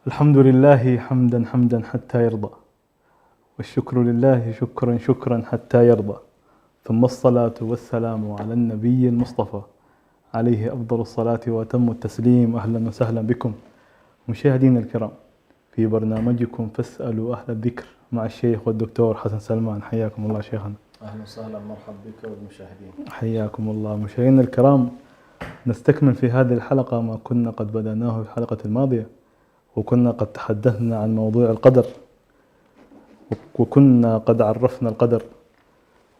الحمد لله حمدا حمدا حتى يرضى، والشكر لله شكرا شكرا حتى يرضى، ثم الصلاة والسلام على النبي المصطفى عليه أفضل الصلاة وأتم التسليم. أهلا وسهلا بكم مشاهدينا الكرام في برنامجكم فاسألوا أهل الذكر مع الشيخ والدكتور حسن سلمان. حياكم الله شيخنا. أهلا وسهلا، مرحبا بك والمشاهدين. حياكم الله. مشاهدينا الكرام، نستكمل في هذه الحلقة ما كنا قد بدأناه في الحلقة الماضية، وكنا قد تحدثنا عن موضوع القدر، وكنا قد عرفنا القدر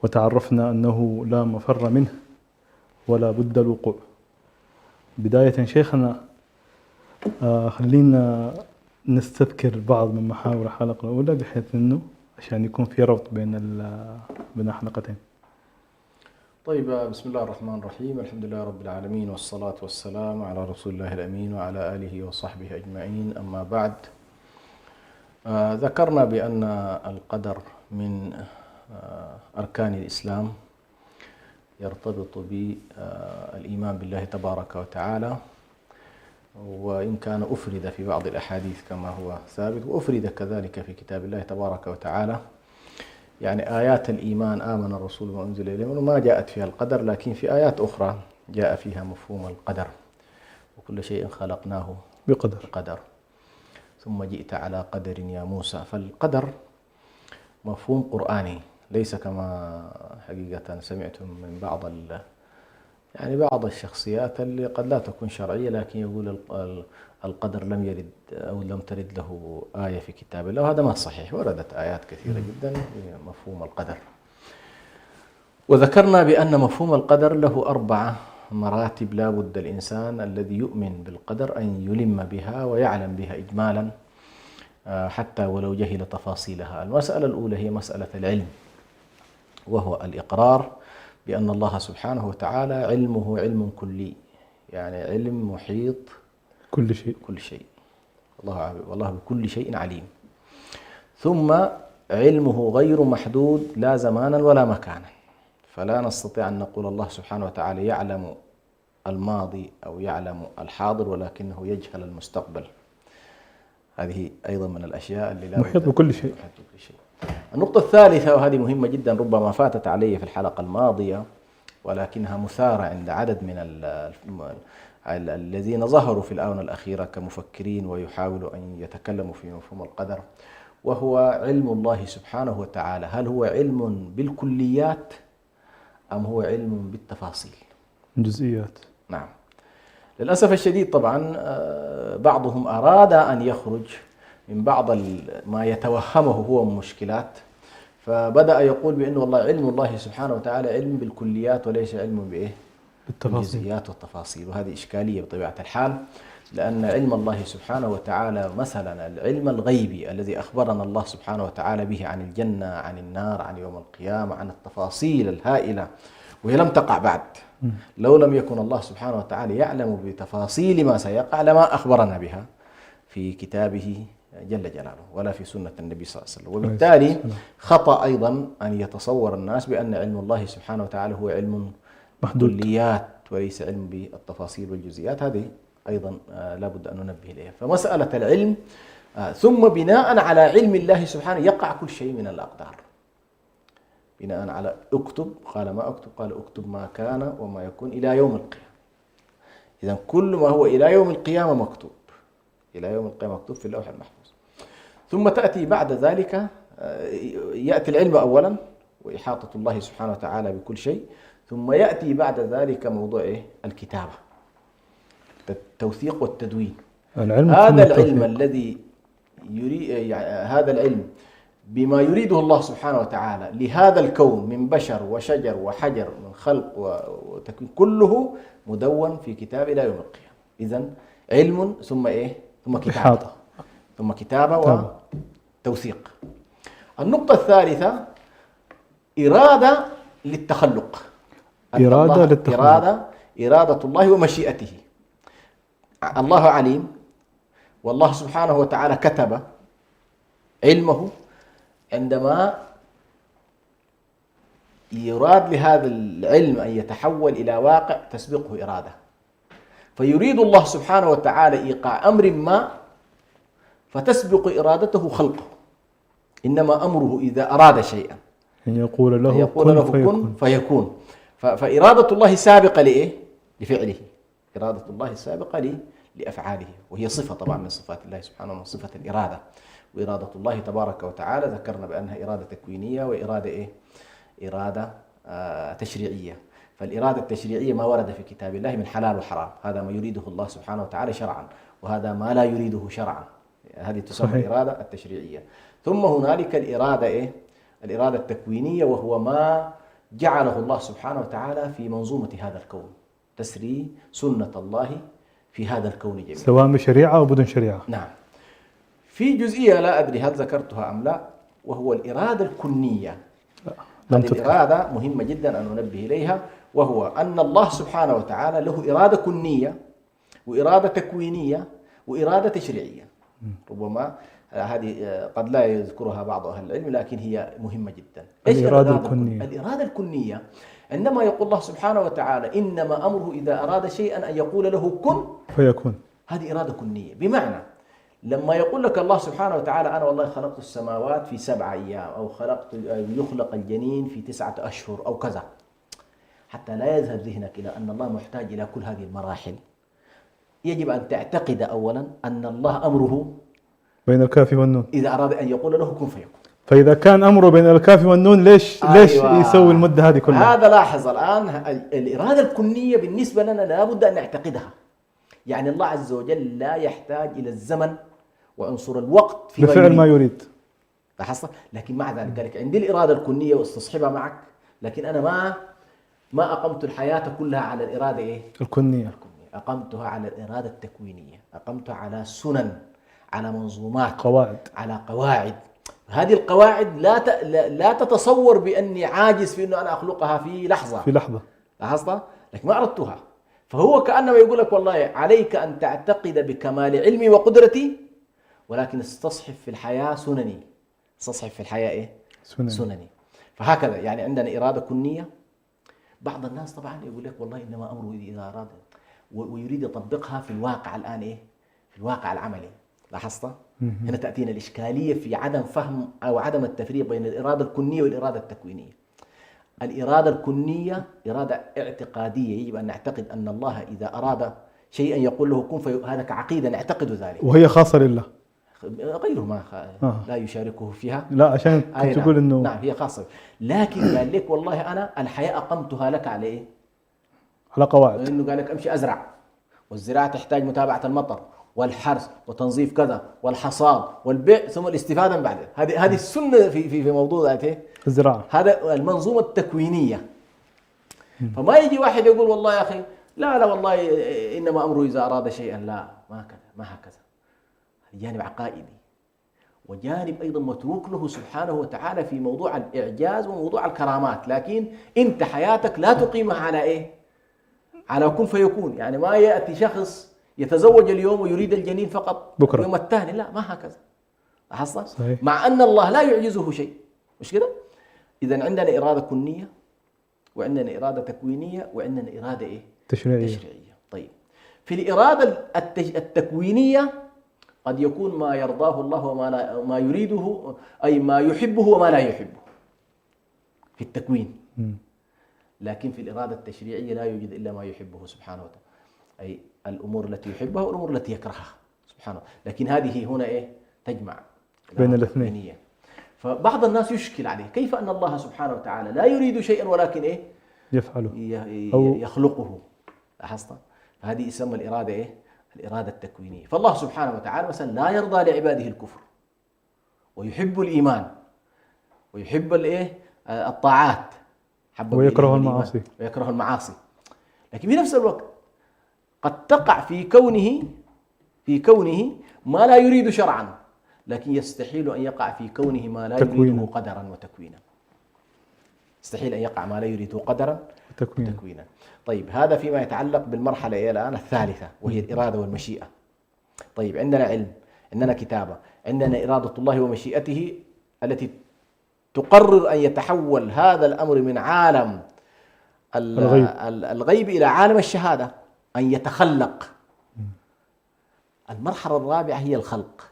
وتعرفنا أنه لا مفر منه ولا بد الوقوع. بداية شيخنا، خلينا نستذكر بعض من محاور الحلقة الأولى بحيث أنه عشان يكون في ربط بين حلقتين. طيب، بسم الله الرحمن الرحيم. الحمد لله رب العالمين، والصلاة والسلام على رسول الله الأمين وعلى آله وصحبه أجمعين. أما بعد، ذكرنا بأن القدر من أركان الإسلام، يرتبط بالإيمان بالله تبارك وتعالى، وإن كان أفرد في بعض الأحاديث كما هو ثابت، وأفرد كذلك في كتاب الله تبارك وتعالى. يعني آيات الإيمان آمن الرسول وما أنزل إليه وما جاءت فيها القدر، لكن في آيات أخرى جاء فيها مفهوم القدر، وكل شيء خلقناه بقدر ثم جئت على قدر يا موسى. فالقدر مفهوم قرآني، ليس كما حقيقة سمعتم من بعض الشخصيات اللي قد لا تكون شرعية، لكن يقول القدر لم يرد أو لم ترد له آية في كتاب الله، وهذا ما صحيح. وردت آيات كثيرة جدا في مفهوم القدر. وذكرنا بأن مفهوم القدر له 4 مراتب لا بد الإنسان الذي يؤمن بالقدر أن يلم بها ويعلم بها إجمالا، حتى ولو جهل تفاصيلها. المسألة الأولى هي مسألة العلم، وهو الإقرار بأن الله سبحانه وتعالى علمه علم كلي، يعني علم محيط كل شيء. والله بكل شيء عليم. ثم علمه غير محدود، لا زمانا ولا مكانا، فلا نستطيع أن نقول الله سبحانه وتعالى يعلم الماضي أو يعلم الحاضر ولكنه يجهل المستقبل. هذه أيضا من الأشياء اللي لا محيط بكل شيء. النقطة الثالثة، وهذه مهمة جدا، ربما فاتت علي في الحلقة الماضية ولكنها مثارة عند عدد من الذين ظهروا في الآونة الأخيرة كمفكرين ويحاولوا أن يتكلموا في مفهوم القدر، وهو علم الله سبحانه وتعالى. هل هو علم بالكليات أم هو علم بالتفاصيل، جزئيات؟ نعم. للأسف الشديد طبعا بعضهم أراد أن يخرج من بعض ما يتوهمه هو من مشكلات، فبدأ يقول بأنه والله علم الله سبحانه وتعالى علم بالكليات وليس علم بإيه؟ بالجزئيات والتفاصيل. وهذه إشكالية بطبيعة الحال، لأن علم الله سبحانه وتعالى مثلا العلم الغيبي الذي أخبرنا الله سبحانه وتعالى به عن الجنة، عن النار، عن يوم القيامة، عن التفاصيل الهائلة، وهي لم تقع بعد. لو لم يكن الله سبحانه وتعالى يعلم بتفاصيل ما سيقع لما أخبرنا بها في كتابه جل جلاله ولا في سنة النبي صلى الله عليه وسلم. وبالتالي خطأ أيضا أن يتصور الناس بأن علم الله سبحانه وتعالى هو علم بالكليات وليس علم بالتفاصيل والجزئيات. هذه أيضا لابد أن ننبه إليها. فمسألة العلم ثم بناء على علم الله سبحانه يقع كل شيء من الأقدار، بناء على اكتب، قال ما اكتب؟ قال اكتب ما كان وما يكون إلى يوم القيامة. إذا كل ما هو إلى يوم القيامة مكتوب، إلى يوم القيامة مكتوب في اللوح المحفوظ. ثم تأتي بعد ذلك، يأتي العلم أولا وإحاطة الله سبحانه وتعالى بكل شيء، ثم يأتي بعد ذلك موضوع الكتابة، التوثيق والتدوين. هذا العلم الذي هذا العلم بما يريده الله سبحانه وتعالى لهذا الكون من بشر وشجر وحجر، من خلق وتكوين، كله مدون في كتاب إلى يوم القيامة. إذن علم ثم ثم كتابة، ثم كتابة وتوثيق. النقطة الثالثة إرادة للتخلق. إرادة الله ومشيئته. الله عليم، والله سبحانه وتعالى كتب علمه عندما يراد لهذا العلم أن يتحول إلى واقع تسبقه إرادة، فيريد الله سبحانه وتعالى إيقاع أمر ما فتسبق إرادته خلقه. إنما أمره إذا أراد شيئا أن يقول له كن فيكون. فإرادة الله سابقة لفعله، إرادة الله سابقة لأفعاله، وهي صفة طبعا من صفات الله سبحانه، من صفة الإرادة. وإرادة الله تبارك وتعالى ذكرنا بأنها إرادة تكوينية وإرادة إرادة تشريعية. فالإرادة التشريعية ما ورد في كتاب الله من حلال وحرام، هذا ما يريده الله سبحانه وتعالى شرعا، وهذا ما لا يريده شرعا، هذه تسمى الإرادة التشريعية. ثم هنالك الإرادة التكوينية، وهو ما جعله الله سبحانه وتعالى في منظومة هذا الكون، تسري سنة الله في هذا الكون جميعا، سواء بشريعة أو بدون شريعة. نعم. في جزئية لا أدري هل ذكرتها أم لا، وهو الإرادة الكنية. هذه الإرادة مهمة جدا أن ننبه إليها، وهو أن الله سبحانه وتعالى له إرادة كنية وإرادة تكوينية وإرادة تشريعية. ربما هذه قد لا يذكرها بعض أهل العلم، لكن هي مهمة جدا. الإرادة الكنية عندما يقول الله سبحانه وتعالى إنما أمره إذا أراد شيئا أن يقول له كن فيكون، هذه إرادة كنية. بمعنى لما يقول لك الله سبحانه وتعالى أنا والله خلقت السماوات في 7 أيام، أو يخلق الجنين في 9 أشهر أو كذا، حتى لا يذهب ذهنك إلى أن الله محتاج إلى كل هذه المراحل، يجب أن تعتقد أولا أن الله أمره بين الكاف والنون، إذا أراد أن يقول له كن فيكون. فإذا كان أمره بين الكاف والنون ليش يسوي المدة هذه كلها؟ هذا لاحظ الآن الإرادة الكنية بالنسبة لنا لابد أن نعتقدها. يعني الله عز وجل لا يحتاج إلى الزمن وعنصر الوقت في بفعل ما يريد. لاحظت؟ لكن مع ذلك عندي الإرادة الكنية واستصحبها معك، لكن أنا ما أقمت الحياة كلها على الإرادة الكنية. أقمتها على الإرادة التكوينية، أقمتها على سنن، على منظومات، على قواعد. هذه القواعد لا تتصور بأني عاجز في أنه أنا أخلقها في لحظة. لاحظت؟ لكن ما أردتها. فهو كأنما يقول لك والله عليك أن تعتقد بكمال علمي وقدرتي، ولكن استصحب في الحياة سنني، استصحب في الحياة سنني. فهكذا يعني عندنا إرادة كنية. بعض الناس طبعا يقول لك والله إنما أمره إذا أراد، ويريد يطبقها في الواقع الآن في الواقع العملي. لاحظت؟ هنا تأتينا الإشكالية في عدم فهم أو عدم التفريق بين الإرادة الكنية والإرادة التكوينية. الإرادة الكنية إرادة اعتقادية، يجب أن نعتقد أن الله إذا أراد شيئا يقول له كن فيكون، هذا كعقيدة نعتقد ذلك، وهي خاصة لله، غيره ما لا يشاركه فيها. لا عشان تقول إنه نعم هي خاصة. لكن قال لك والله أنا الحياة أقمتها لك على على قواعد. إنه قال لك أمشي أزرع، والزراعة تحتاج متابعة المطر والحرث وتنظيف كذا والحصاد والبيع ثم الاستفادة من بعدها. هذه السنة في موضوع الزراعة، هذا المنظومة التكوينية. فما يجي واحد يقول والله يا أخي لا والله إنما أمره إذا أراد شيئا، لا ما هكذا. جانب عقائدي، وجانب أيضا متروك له سبحانه وتعالى في موضوع الإعجاز وموضوع الكرامات. لكن أنت حياتك لا تقيمها على على كن فيكون. يعني ما يأتي شخص يتزوج اليوم ويريد الجنين فقط بكرة، اليوم الثاني لا، ما هكذا. لاحظت؟ مع أن الله لا يعجزه شيء، مش كده؟ إذن عندنا إرادة كنية، وعندنا إرادة تكوينية، وعندنا إرادة تشريعية. طيب في الإرادة التكوينية قد يكون ما يرضاه الله وما يريده، أي ما يحبه وما لا يحبه. في التكوين، مم. لكن في الإرادة التشريعية لا يوجد إلا ما يحبه سبحانه وتعالى، أي الأمور التي يحبها والأمور التي يكرهها سبحانه. لكن هذه هنا إيه؟ تجمع بين الاثنين. تكوينية. فبعض الناس يشكل عليه كيف أن الله سبحانه وتعالى لا يريد شيئا ولكن إيه؟ يفعله أو يخلقه. لاحظت؟ فهذه يسمى الإرادة إيه؟ الإرادة التكوينية. فالله سبحانه وتعالى مثلا لا يرضى لعباده الكفر، ويحب الإيمان، ويحب الإيه؟ الطاعات، ويكره المعاصي. ويكره المعاصي. لكن في نفس الوقت قد تقع في كونه ما لا يريد شرعا، لكن يستحيل أن يقع في كونه ما لا يريده قدرا وتكوينا. يستحيل أن يقع ما لا يريده قدرا وتكوينا. طيب هذا فيما يتعلق بالمرحلة الآن الثالثة، وهي الإرادة والمشيئة. طيب عندنا علم، عندنا كتابة، عندنا إرادة الله ومشيئته التي تقرر أن يتحول هذا الأمر من عالم الغيب إلى عالم الشهادة، أن يتخلق. المرحلة الرابعة هي الخلق.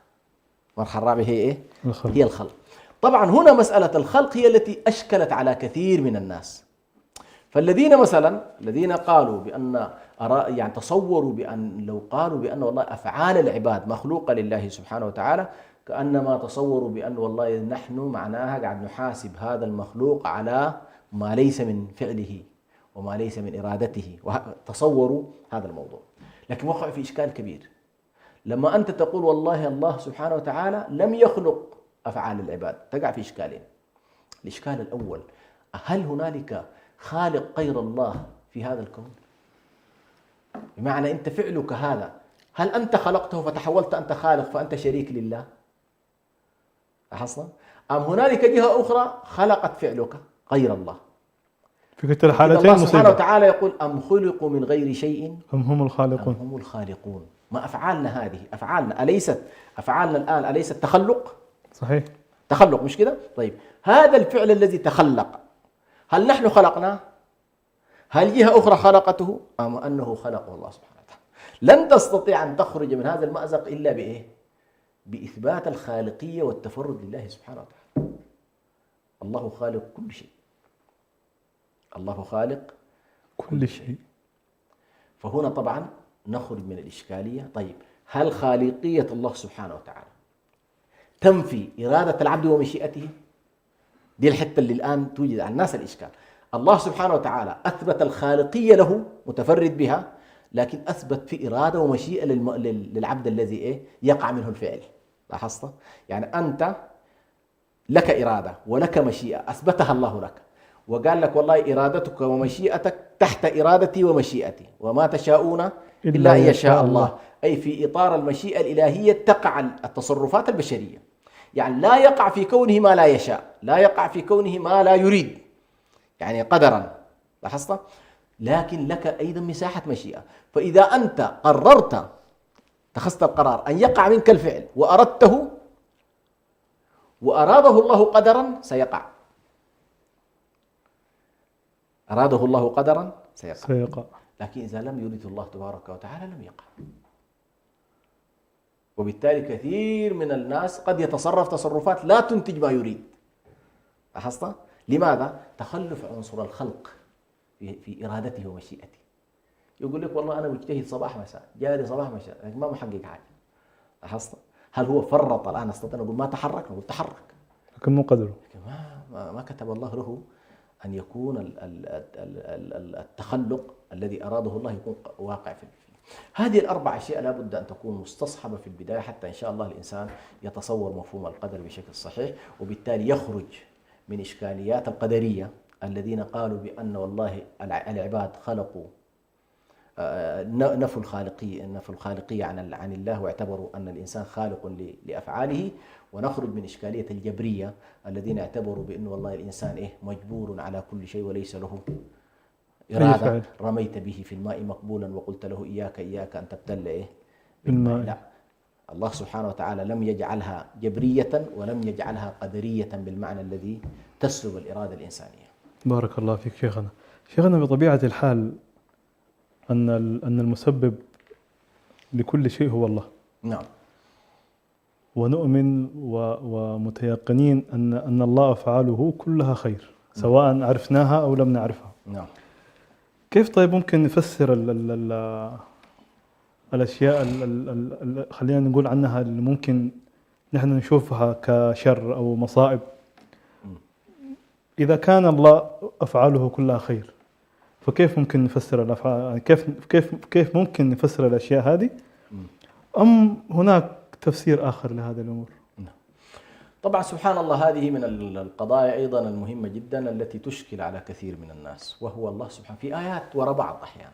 المرحلة الرابعة هي إيه؟ هي الخلق. طبعا هنا مسألة الخلق هي التي أشكلت على كثير من الناس. فالذين مثلا الذين قالوا بأن يعني تصوروا بأن لو قالوا بأن والله أفعال العباد مخلوقة لله سبحانه وتعالى، كأنما تصوروا بأن والله نحن معناها قاعد نحاسب هذا المخلوق على ما ليس من فعله وما ليس من إرادته، وتصوروا هذا الموضوع. لكن وقع في إشكال كبير لما أنت تقول والله الله سبحانه وتعالى لم يخلق أفعال العباد. تقع في إشكالين. الإشكال الأول، هل هنالك خالق غير الله في هذا الكون؟ بمعنى أنت فعلك هذا، هل أنت خلقته فتحولت أنت خالق فأنت شريك لله؟ لاحظت؟ أم هنالك جهة أخرى خلقت فعلك غير الله؟ في كلتا الحالتين الله سبحانه وتعالى يقول أم خلقوا من غير شيء أم هم الخالقون. أم هم الخالقون. ما أفعالنا هذه، أفعالنا أليست أفعالنا الآن أليست تخلق؟ صحيح، تخلق مش كده؟ طيب هذا الفعل الذي تخلق هل نحن خلقناه؟ هل جهة أخرى خلقته؟ أم أنه خلقه الله سبحانه وتعالى؟ لن تستطيع أن تخرج من هذا المأزق إلا بإيه؟ بإثبات الخالقية والتفرد لله سبحانه وتعالى. الله خالق كل شيء. الله خالق كل شيء. فهنا طبعا نخرج من الإشكالية. طيب هل خالقية الله سبحانه وتعالى تنفي إرادة العبد ومشيئته؟ دي الحتة اللي الآن توجد على الناس الإشكال. الله سبحانه وتعالى أثبت الخالقية له متفرد بها، لكن أثبت في إرادة ومشيئة للعبد الذي إيه؟ يقع منه الفعل. لاحظت؟ يعني أنت لك إرادة ولك مشيئة أثبتها الله لك، وقال لك والله إرادتك ومشيئتك تحت إرادتي ومشيئتي، وما تشاءون إلا أن يشاء الله. أي في إطار المشيئة الإلهية تقع التصرفات البشرية. يعني لا يقع في كونه ما لا يشاء، لا يقع في كونه ما لا يريد، يعني قدرا. لاحظت؟ لكن لك أيضا مساحة مشيئة. فإذا أنت قررت، اتخذت القرار أن يقع منك الفعل وأردته وأراده الله قدرا سيقع. أراده الله قدرا سيقع. لكن إذا لم يرد الله تبارك وتعالى لم يقع. وبالتالي كثير من الناس قد يتصرف تصرفات لا تنتج ما يريد. لاحظت؟ لماذا؟ تخلف عنصر الخلق في إرادته ومشيئته. يقول لك والله أنا مجتهد صباح مساء، جاري صباح مساء، لكن ما محقق حاجة. لاحظت؟ هل هو فرط الآن؟ استطيع نقول ما تحرك؟ نقول تحرك، لكن مو قدره. ما كتب الله له أن يكون التخلق الذي أراده الله يكون واقع في هذه الأربع أشياء. لا بد أن تكون مستصحبة في البداية حتى إن شاء الله الإنسان يتصور مفهوم القدر بشكل صحيح، وبالتالي يخرج من إشكاليات القدرية الذين قالوا بأن والله العباد خلقوا نفوا الخالقية عن الله، واعتبروا أن الإنسان خالق لأفعاله. ونخرج من إشكالية الجبرية الذين اعتبروا بأن والله الإنسان مجبور على كل شيء وليس له إرادة. رميت به في الماء مقبولا وقلت له إياك أن تبتل بالماء. لا، الله سبحانه وتعالى لم يجعلها جبرية ولم يجعلها قدرية بالمعنى الذي تسلب الإرادة الإنسانية. بارك الله فيك شيخنا. شيخنا بطبيعة الحال أن المسبب لكل شيء هو الله. نعم. ونؤمن ومتيقنين أن الله أفعاله كلها خير. سواء عرفناها أو لم نعرفها. نعم. كيف طيب ممكن نفسر الأشياء خلينا نقول عنها اللي ممكن نحن نشوفها كشر أو مصائب، إذا كان الله أفعاله كلها خير، فكيف ممكن نفسر الأفعال؟ يعني كيف ممكن نفسر الأشياء هذه؟ أم هناك تفسير آخر لهذه الأمور؟ طبعا سبحان الله، هذه من القضايا أيضا المهمة جدا التي تشكل على كثير من الناس، وهو الله سبحانه في آيات وراء بعض أحيانا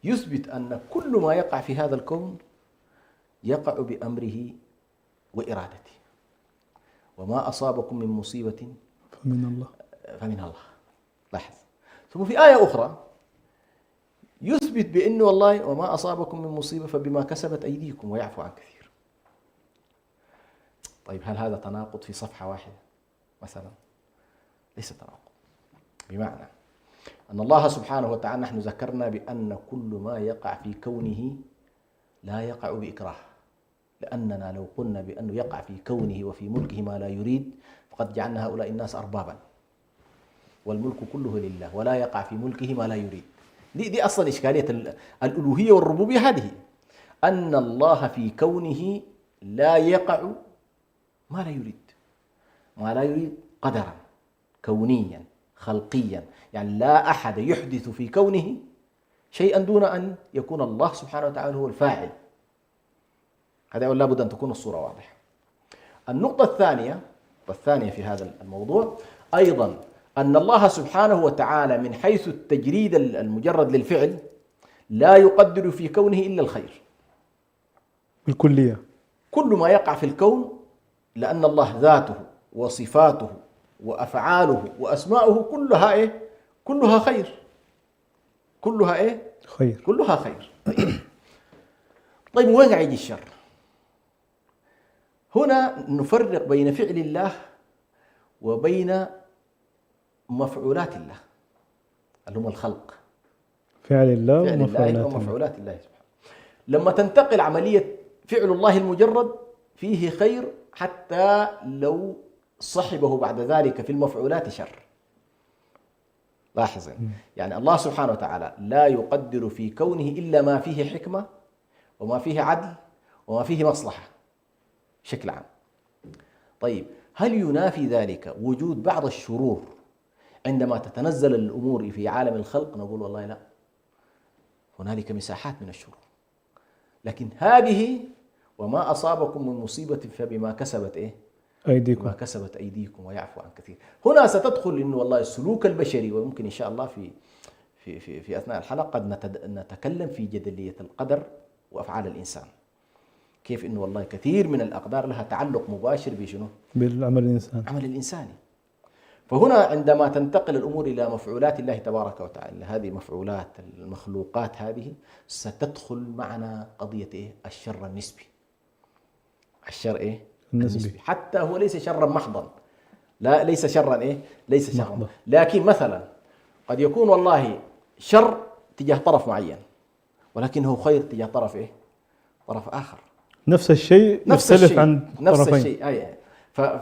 يثبت أن كل ما يقع في هذا الكون يقع بأمره وإرادته، وما أصابكم من مصيبة فمن الله. لاحظ. ثم في آية أخرى يثبت بأنه والله وما أصابكم من مصيبة فبما كسبت أيديكم ويعفو عن كثير. طيب هل هذا تناقض في صفحة واحدة مثلا؟ ليس تناقض، بمعنى أن الله سبحانه وتعالى نحن ذكرنا بأن كل ما يقع في كونه لا يقع بإكراه، لأننا لو قلنا بأنه يقع في كونه وفي ملكه ما لا يريد فقد جعلنا هؤلاء الناس أربابا، والملك كله لله ولا يقع في ملكه ما لا يريد. دي أصلا إشكالية الألوهية والربوبية، هذه أن الله في كونه لا يقع ما لا يريد، ما لا يريد قدرا كونيا خلقيا، يعني لا أحد يحدث في كونه شيئا دون أن يكون الله سبحانه وتعالى هو الفاعل. هذا لا بد أن تكون الصورة واضحة. النقطة الثانية في هذا الموضوع أيضا أن الله سبحانه وتعالى من حيث التجريد المجرد للفعل لا يقدر في كونه إلا الخير بالكلية. كل ما يقع في الكون، لأن الله ذاته وصفاته وأفعاله وأسماؤه كلها إيه؟ كلها خير. كلها إيه؟ خير. كلها خير. طيب وين يجي الشر؟ هنا نفرق بين فعل الله وبين مفعولات الله اللي هم الخلق. فعل الله ومفعولات الله سبحانه. لما تنتقل عملية فعل الله المجرد فيه خير حتى لو صحبه بعد ذلك في المفعولات شر. لاحظ، يعني الله سبحانه وتعالى لا يقدر في كونه إلا ما فيه حكمة وما فيه عدل وما فيه مصلحة بشكل عام. طيب هل ينافي ذلك وجود بعض الشرور عندما تتنزل الأمور في عالم الخلق؟ نقول والله لا، هنالك مساحات من الشرور، لكن هذه وما أصابكم من مصيبة فبما كسبت إيه؟ أيديكم. ما كسبت أيديكم ويعفو عن كثير. هنا ستدخل إنه والله السلوك البشري، ويمكن إن شاء الله في أثناء الحلقة قد نتكلم في جدلية القدر وأفعال الإنسان، كيف إنه والله كثير من الأقدار لها تعلق مباشر بشنو؟ بالعمل الإنساني. عمل الإنساني. فهنا عندما تنتقل الأمور إلى مفعولات الله تبارك وتعالى، هذه مفعولات المخلوقات هذه ستدخل معنا قضية إيه؟ الشر النسبي. الشر إيه؟ النسبي. حتى هو ليس شرا محضا، لا ليس شرا إيه؟ ليس شرا محضا. لكن مثلا قد يكون والله شر تجاه طرف معين، ولكنه خير تجاه طرف إيه؟ طرف آخر. نفس الشيء يختلف عن طرفين. نفس الشيء.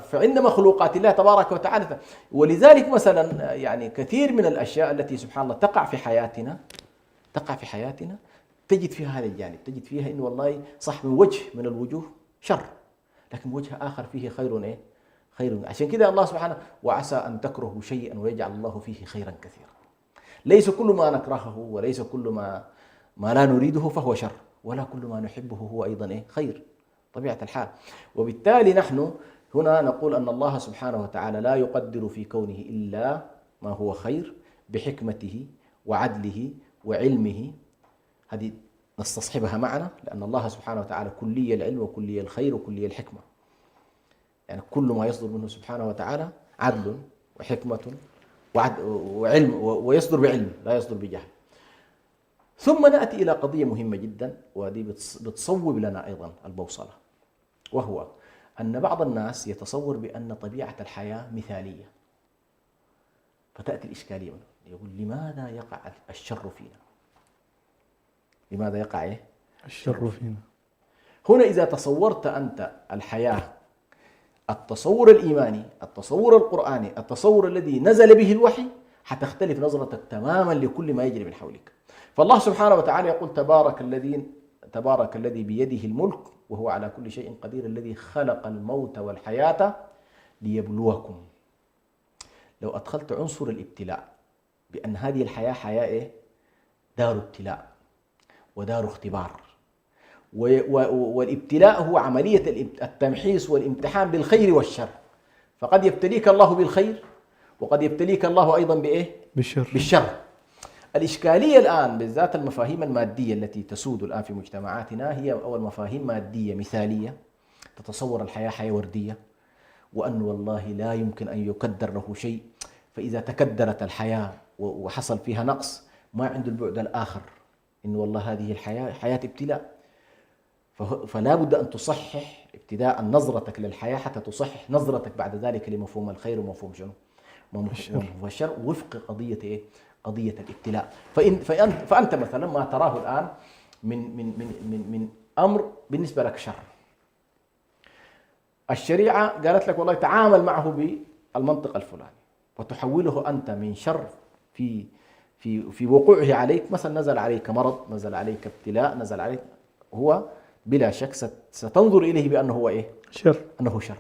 فعند مخلوقات الله تبارك وتعالى، ولذلك مثلا يعني كثير من الأشياء التي سبحان الله تقع في حياتنا تجد فيها هذا الجانب، تجد فيها إنه والله صح من وجه من الوجوه شر، لكن وجه آخر فيه خير إيه؟ خير. عشان كذا الله سبحانه وعسى أن تكرهوا شيئا ويجعل الله فيه خيرا كثيرا. ليس كل ما نكرهه وليس كل ما لا نريده فهو شر، ولا كل ما نحبه هو أيضا إيه؟ خير، طبيعة الحال. وبالتالي نحن هنا نقول أن الله سبحانه وتعالى لا يقدر في كونه إلا ما هو خير بحكمته وعدله وعلمه. هذه نستصحبها معنا، لأن الله سبحانه وتعالى كلي العلم وكلي الخير وكلي الحكمة، يعني كل ما يصدر منه سبحانه وتعالى عدل وحكمة وعلم، ويصدر بعلم لا يصدر بجهل. ثم نأتي إلى قضية مهمة جدا، وهذه بتصوب لنا أيضا البوصلة، وهو أن بعض الناس يتصور بأن طبيعة الحياة مثالية، فتأتي الإشكالية يقول لماذا يقع الشر فينا؟ لماذا يقع إيه؟ الشر فينا. هنا إذا تصورت أنت الحياة التصور الإيماني، التصور القرآني، التصور الذي نزل به الوحي، حتختلف نظرتك تماما لكل ما يجري من حولك. فالله سبحانه وتعالى يقول تبارك الذي بيده الملك وهو على كل شيء قدير، الذي خلق الموت والحياة ليبلوكم. لو أدخلت عنصر الابتلاء بأن هذه الحياة حياة إيه؟ دار ابتلاء ودار اختبار، والابتلاء هو عملية التمحيص والامتحان بالخير والشر، فقد يبتليك الله بالخير وقد يبتليك الله أيضا بإيه؟ بالشر. الإشكالية الآن بالذات المفاهيم المادية التي تسود الآن في مجتمعاتنا هي أول مفاهيم مادية مثالية، تتصور الحياة حياة وردية، وأن والله لا يمكن أن يقدر له شيء، فإذا تكدرت الحياة وحصل فيها نقص ما عنده البعد الآخر، إن والله هذه الحياة حياة ابتلاء. فلا بد أن تصحح ابتداء نظرتك للحياة حتى تصحح نظرتك بعد ذلك لمفهوم الخير ومفهوم شنو؟ مفهوم الشر، وفق قضية إيه؟ قضية الابتلاء. فأنت مثلا ما تراه الآن من أمر بالنسبة لك شر، الشريعة قالت لك والله تعامل معه بالمنطق الفلاني، وتحوله أنت من شر في وقوعه عليك. مثلا نزل عليك مرض، نزل عليك ابتلاء، نزل عليك، هو بلا شك ستنظر إليه بأنه هو إيه؟ شر، أنه شر.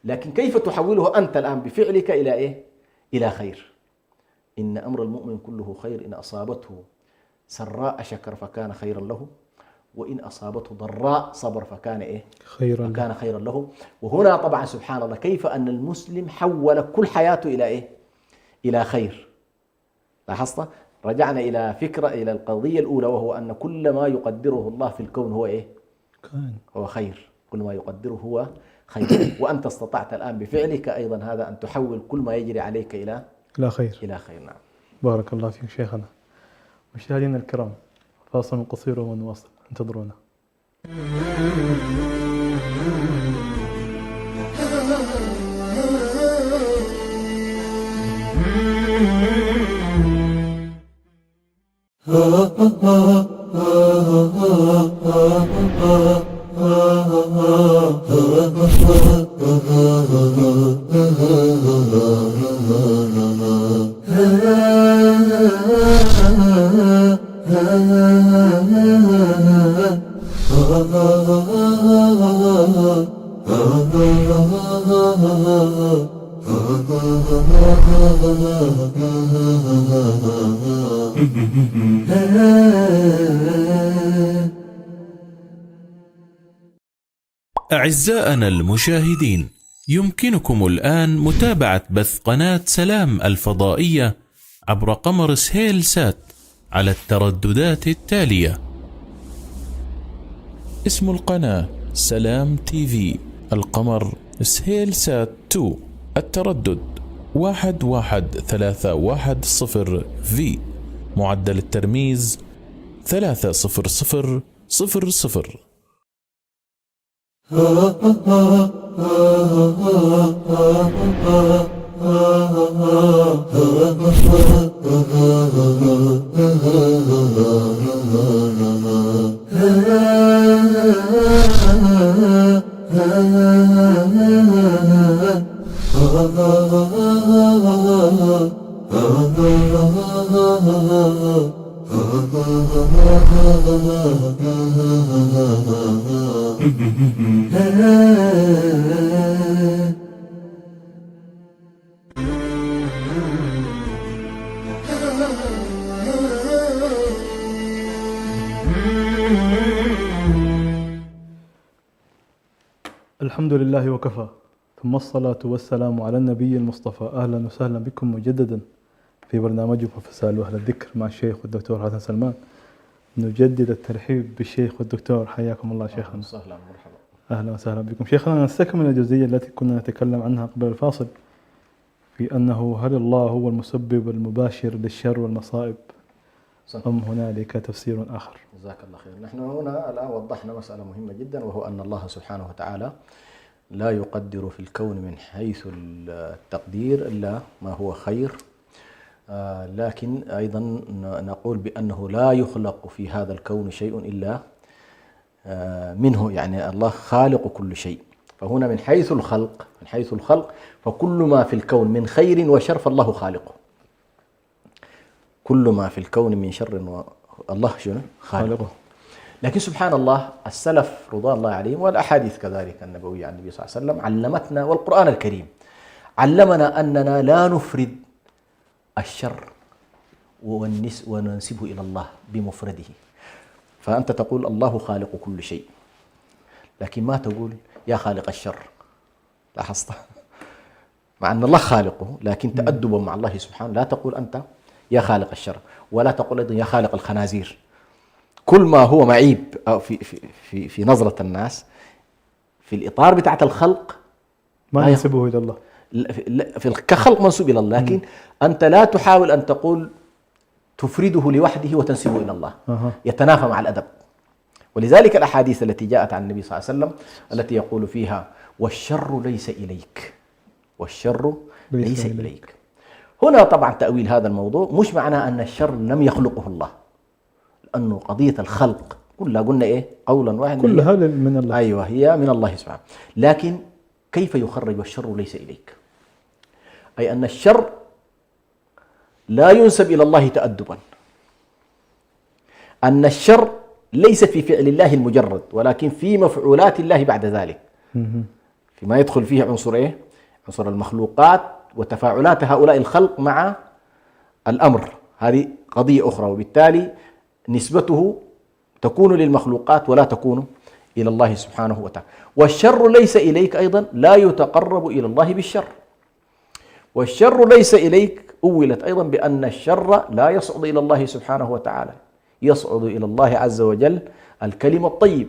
لكن كيف تحوله أنت الآن بفعلك إلى إيه؟ إلى خير. إن أمر المؤمن كله خير، إن أصابته سراء شكر فكان خيرا له، وإن أصابته ضراء صبر فكان إيه؟ فكان خيرا له. وهنا طبعا سبحان الله كيف أن المسلم حول كل حياته إلى إيه؟ إلى خير. لاحظت؟ رجعنا إلى فكرة، إلى القضية الأولى، وهو أن كل ما يقدره الله في الكون هو إيه؟ هو خير، كل ما يقدره هو خير. وأنت استطعت الآن بفعلك أيضا هذا أن تحول كل ما يجري عليك إلى خير. نعم. بارك الله فيك شيخنا. مشاهدينا الكرام، فاصل قصير ونواصل، انتظرونا. أعزائنا المشاهدين، يمكنكم الآن متابعة بث قناة سلام الفضائية عبر قمر سهيل سات على الترددات التالية: اسم القناة سلام تي في، القمر سهيل سات 2، التردد 11310 في، معدل الترميز 30000. الحمد لله وكفى، ثم الصلاة والسلام على النبي المصطفى. أهلا وسهلا بكم مجددا في برنامجكم فسألوا أهل الذكر مع الشيخ والدكتور حسن سلمان. نجدد الترحيب بالشيخ والدكتور، حياكم الله شيخنا. أهلا ومرحبا. أهلا وسهلا بكم شيخنا. نستكمل الجزئية التي كنا نتكلم عنها قبل الفاصل، في أنه هل الله هو المسبب المباشر للشر والمصائب أم هنالك تفسير آخر؟ جزاك الله خير. نحن هنا الآن وضحنا مسألة مهمة جدا، وهو أن الله سبحانه وتعالى لا يقدر في الكون من حيث التقدير إلا ما هو خير، لكن أيضا نقول بأنه لا يخلق في هذا الكون شيء إلا منه، يعني الله خالق كل شيء. فهنا من حيث الخلق فكل ما في الكون من خير وشر فالله خالقه. كل ما في الكون من شر الله شنو؟ خالقه. لكن سبحان الله السلف رضوان الله عليهم والأحاديث كذلك النبوية عن النبي صلى الله عليه وسلم علمتنا، والقرآن الكريم علمنا أننا لا نفرد الشر وننسبه إلى الله بمفرده. فأنت تقول الله خالق كل شيء، لكن ما تقول يا خالق الشر. لاحظت؟ مع أن الله خالقه، لكن تأدبا مع الله سبحانه لا تقول أنت يا خالق الشر، ولا تقول أيضا يا خالق الخنازير. كل ما هو معيب أو في نظرة الناس في الإطار بتاعت الخلق ما ننسبه إلى الله، كخلق منسوب إلى الله، لكن أنت لا تحاول أن تقول تفرده لوحده وتنسبه إلى الله. يتنافى مع الأدب. ولذلك الأحاديث التي جاءت عن النبي صلى الله عليه وسلم التي يقول فيها والشر ليس إليك، والشر ليس إليك. هنا طبعا تأويل هذا الموضوع مش معناه أن الشر لم يخلقه الله، لأنه قضية الخلق كلها قلنا إيه قولا واحدا كلها من الله. أيوة هي من الله سبحانه. لكن كيف يخرج والشر ليس إليك؟ أي أن الشر لا ينسب إلى الله تأدبا، أن الشر ليس في فعل الله المجرد، ولكن في مفعولات الله بعد ذلك، فيما يدخل فيه عنصر إيه؟ عنصر المخلوقات وتفاعلات هؤلاء الخلق مع الأمر، هذه قضية أخرى، وبالتالي نسبته تكون للمخلوقات ولا تكون إلى الله سبحانه وتعالى. والشر ليس إليك أيضا لا يتقرب إلى الله بالشر. والشر ليس إليك أولت أيضا بأن الشر لا يصعد إلى الله سبحانه وتعالى، يصعد إلى الله عز وجل الكلم الطيب.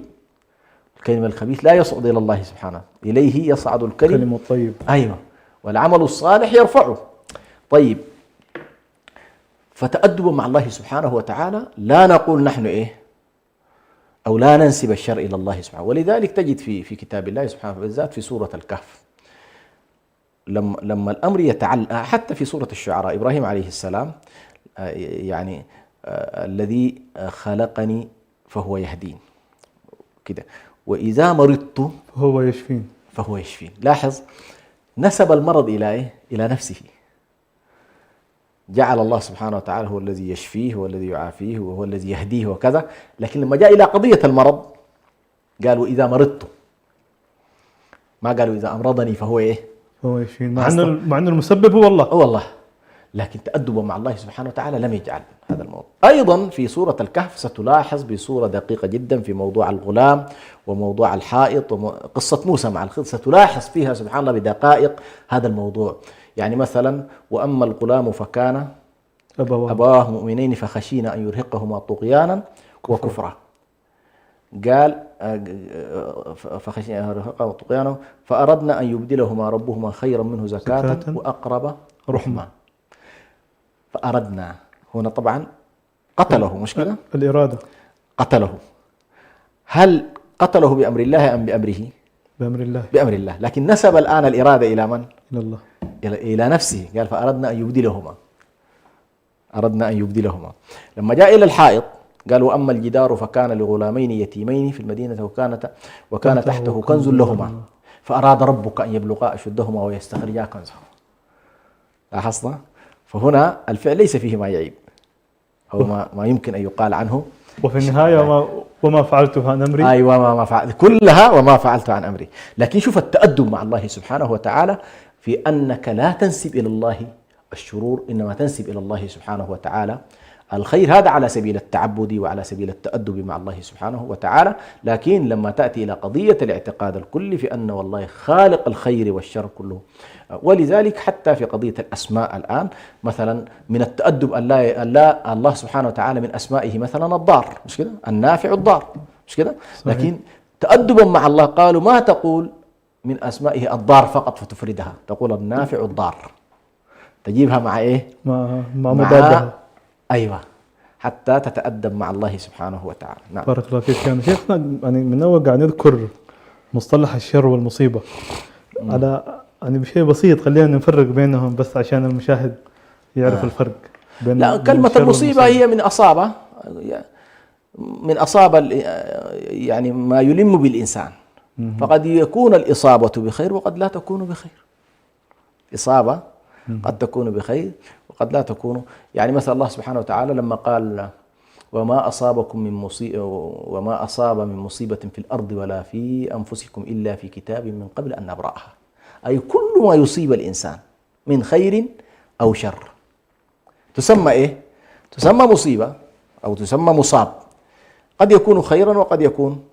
الكلم الخبيث لا يصعد إلى الله سبحانه، إليه يصعد الكلم الطيب. أيوة، والعمل الصالح يرفعه. طيب، فتأدب مع الله سبحانه وتعالى لا نقول نحن إيه أو لا ننسب الشر إلى الله سبحانه. ولذلك تجد في كتاب الله سبحانه بالذات في سورة الكهف لما الأمر يتعلق، حتى في سورة الشعراء إبراهيم عليه السلام يعني الذي خلقني فهو يهدين كده، وإذا مرضت فهو يشفين. لاحظ نسب المرض إلى إيه؟ إلى نفسه. جعل الله سبحانه وتعالى هو الذي يشفيه، هو الذي يعافيه، وهو الذي يهديه وكذا. لكن لما جاء إلى قضية المرض قالوا إذا مرضت، ما قالوا إذا أمرضني فهو إيه؟ هو يشفين، مع أن المسبب هو الله. هو الله، لكن تأدبا مع الله سبحانه وتعالى لم يجعل هذا الموضوع. أيضا في سورة الكهف ستلاحظ بصورة دقيقة جدا في موضوع الغلام وموضوع الحائط وقصة موسى مع الخضر، ستلاحظ فيها سبحان الله بدقائق هذا الموضوع. يعني مثلا وأما الغلام فكان أبواه مؤمنين فخشينا أن يرهقهما طغيانا وكفرا. قال فخشينا أن يرهقهما طغيانا فأردنا أن يبدلهما ربهما خيرا منه زكاة وأقرب رحما. فأردنا هنا طبعا قتله، مش كده؟ الإرادة قتله. هل قتله بأمر الله أم بأمره؟ بأمر الله. بأمر الله، لكن نسب الآن الإرادة إلى من؟ إلى الله، إلى نفسه. قال فأردنا أن يبدلهما، أردنا أن يبدلهما. لما جاء إلى الحائط قال وأما الجدار فكان لغلامين يتيمين في المدينة وكان تحته كنز لهما فأراد ربك أن يبلغا أشدهما ويستخرجا كنزهما. لاحظنا؟ فهنا الفعل ليس فيه ما يعيب أو ما يمكن أن يقال عنه. وفي النهاية وما فعلته عن أمري. أيوة، ما فعلت كلها وما فعلت عن أمري. لكن شوف التأدب مع الله سبحانه وتعالى في أنك لا تنسب إلى الله الشرور، إنما تنسب إلى الله سبحانه وتعالى الخير. هذا على سبيل التعبد وعلى سبيل التأدب مع الله سبحانه وتعالى. لكن لما تأتي إلى قضية الاعتقاد الكلي في أن والله خالق الخير والشر كله، ولذلك حتى في قضية الأسماء الآن مثلا من التأدب أن لا الله سبحانه وتعالى من أسمائه مثلا الضار، مش كده؟ النافع الضار، مش كده؟ لكن تأدبا مع الله قالوا ما تقول من أسمائه الضار فقط فتفردها، تقول النافع الضار، تجيبها مع إيه؟ مع مضادها. أيوة، حتى تتأدب مع الله سبحانه وتعالى. نعم. بارك الله فيك. يعني شيخنا يعني من أول قاعد نذكر مصطلح الشر والمصيبة على يعني بشيء بسيط، خلينا نفرق بينهم بس عشان المشاهد يعرف الفرق بين. لا، كلمة المصيبة هي من أصابة يعني ما يلم بالإنسان، فقد يكون الإصابة بخير وقد لا تكون بخير. إصابة قد تكون بخير وقد لا تكون. يعني مثلا الله سبحانه وتعالى لما قال وما أصاب من مصيبة في الأرض ولا في أنفسكم إلا في كتاب من قبل أن نبرأها، أي كل ما يصيب الإنسان من خير أو شر تسمى إيه؟ تسمى مصيبة أو تسمى مصاب، قد يكون خيرا وقد يكون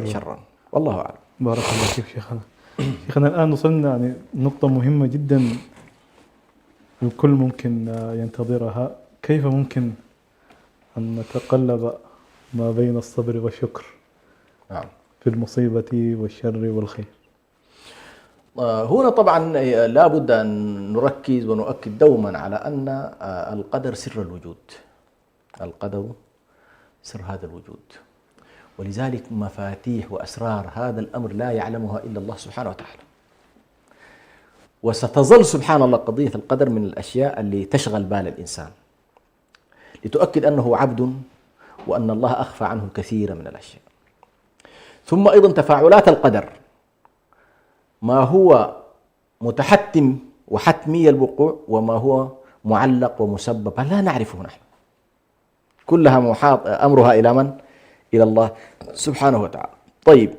شرا، والله أعلم. بارك الله فيك شيخنا. شيخنا الآن وصلنا يعني نقطة مهمة جدا الكل ممكن ينتظرها، كيف ممكن أن نتقلب ما بين الصبر والشكر في المصيبة والشر والخير؟ هنا طبعا لا بد أن نركز ونؤكد دوما على أن القدر سر الوجود، القدر سر هذا الوجود، ولذلك مفاتيح وأسرار هذا الأمر لا يعلمها إلا الله سبحانه وتعالى. وستظل سبحان الله قضية القدر من الأشياء اللي تشغل بال الإنسان لتؤكد أنه عبد وأن الله أخفى عنه الكثير من الأشياء. ثم أيضا تفاعلات القدر ما هو متحتم وحتمي الوقوع وما هو معلق ومسبب لا نعرفه نحن، كلها أمرها إلى من؟ إلى الله سبحانه وتعالى. طيب،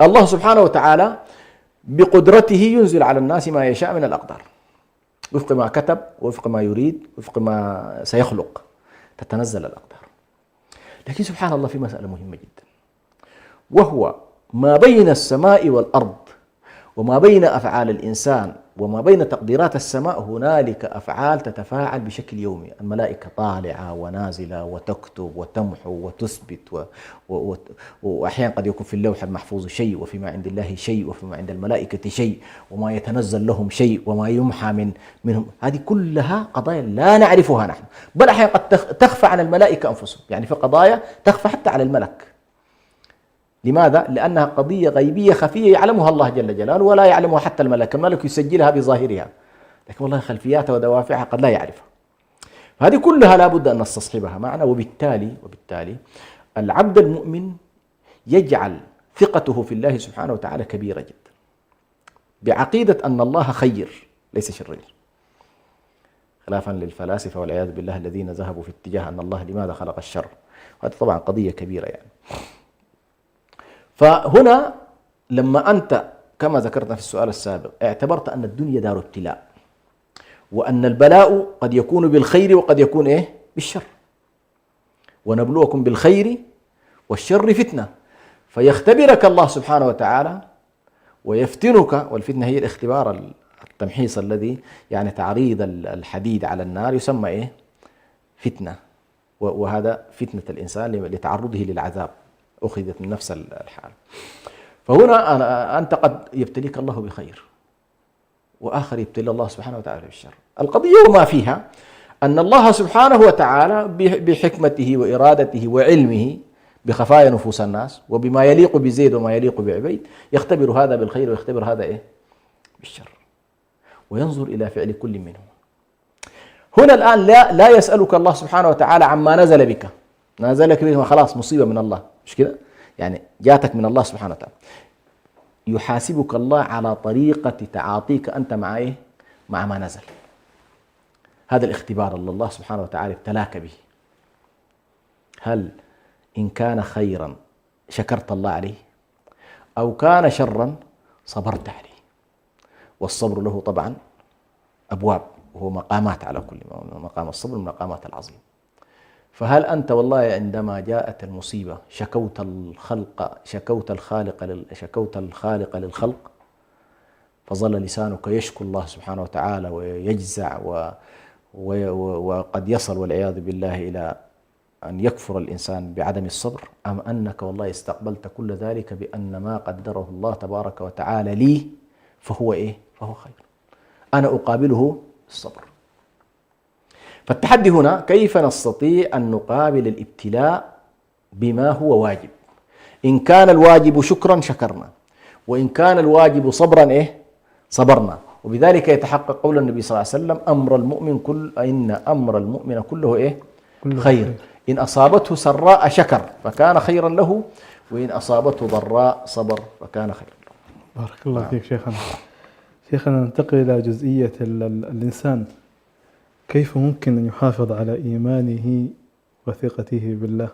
الله سبحانه وتعالى بقدرته ينزل على الناس ما يشاء من الأقدار وفق ما كتب وفق ما يريد وفق ما سيخلق تتنزل الأقدار. لكن سبحان الله في مسألة مهمة جدا، وهو ما بين السماء والأرض وما بين أفعال الإنسان وما بين تقديرات السماء هنالك أفعال تتفاعل بشكل يومي. الملائكة طالعة ونازلة وتكتب وتمحو وتثبت وأحيانا قد يكون في اللوح المحفوظ شيء وفيما عند الله شيء وفيما عند الملائكة شيء وما يتنزل لهم شيء وما يمحى منهم. هذه كلها قضايا لا نعرفها نحن، بل أحيانا قد تخفى عن الملائكة أنفسهم، يعني في قضايا تخفى حتى على الملك. لماذا؟ لأنها قضية غيبية خفية يعلمها الله جل جلاله ولا يعلمها حتى الملك، الملك يسجلها بظاهرها لكن والله خلفياتها ودوافعها قد لا يعرفها. هذه كلها لا بد أن نستصحبها معنا. وبالتالي العبد المؤمن يجعل ثقته في الله سبحانه وتعالى كبيرة جدا بعقيدة أن الله خير ليس شرير، خلافا للفلاسفة والعياذ بالله الذين ذهبوا في اتجاه أن الله لماذا خلق الشر. هذه طبعا قضية كبيرة يعني. فهنا لما أنت كما ذكرنا في السؤال السابق اعتبرت أن الدنيا دار ابتلاء وأن البلاء قد يكون بالخير وقد يكون بالشر، ونبلوكم بالخير والشر فتنة، فيختبرك الله سبحانه وتعالى ويفتنك. والفتنة هي الاختبار التمحيص الذي يعني تعريض الحديد على النار يسمى فتنة، وهذا فتنة الإنسان لتعرضه للعذاب أخذت من نفس الحال. فهنا أنت قد يبتليك الله بخير وآخر يبتلي الله سبحانه وتعالى بالشر. القضية وما فيها أن الله سبحانه وتعالى بحكمته وإرادته وعلمه بخفايا نفوس الناس وبما يليق بزيد وما يليق بعبيد يختبر هذا بالخير ويختبر هذا بالشر، وينظر إلى فعل كل منهم. هنا الآن لا يسألك الله سبحانه وتعالى عما نزل بك، نزلك بك خلاص مصيبة من الله، مش كده؟ يعني جاتك من الله سبحانه وتعالى. يحاسبك الله على طريقة تعاطيك أنت مع ما نزل. هذا الاختبار اللي الله سبحانه وتعالى ابتلاك به، هل إن كان خيرا شكرت الله عليه أو كان شرا صبرت عليه. والصبر له طبعا أبواب وهو مقامات، على كل مقام الصبر من المقامات العظيمة. فهل أنت والله عندما جاءت المصيبة شكوت الخالق للخلق فظل لسانك يشكو الله سبحانه وتعالى ويجزع وقد يصل والعياذ بالله إلى أن يكفر الإنسان بعدم الصبر؟ أم أنك والله استقبلت كل ذلك بأن ما قدره الله تبارك وتعالى لي فهو فهو خير، أنا أقابله الصبر. فالتحدي هنا كيف نستطيع أن نقابل الابتلاء بما هو واجب. إن كان الواجب شكرا شكرنا، وإن كان الواجب صبرا صبرنا. وبذلك يتحقق قول النبي صلى الله عليه وسلم إن أمر المؤمن كله خير، إن أصابته سراء شكر فكان خيرا له، وإن أصابته ضراء صبر فكان خيرا له. بارك الله فيك شيخنا. شيخنا ننتقل إلى جزئية الإنسان، كيف ممكن أن يحافظ على إيمانه وثقته بالله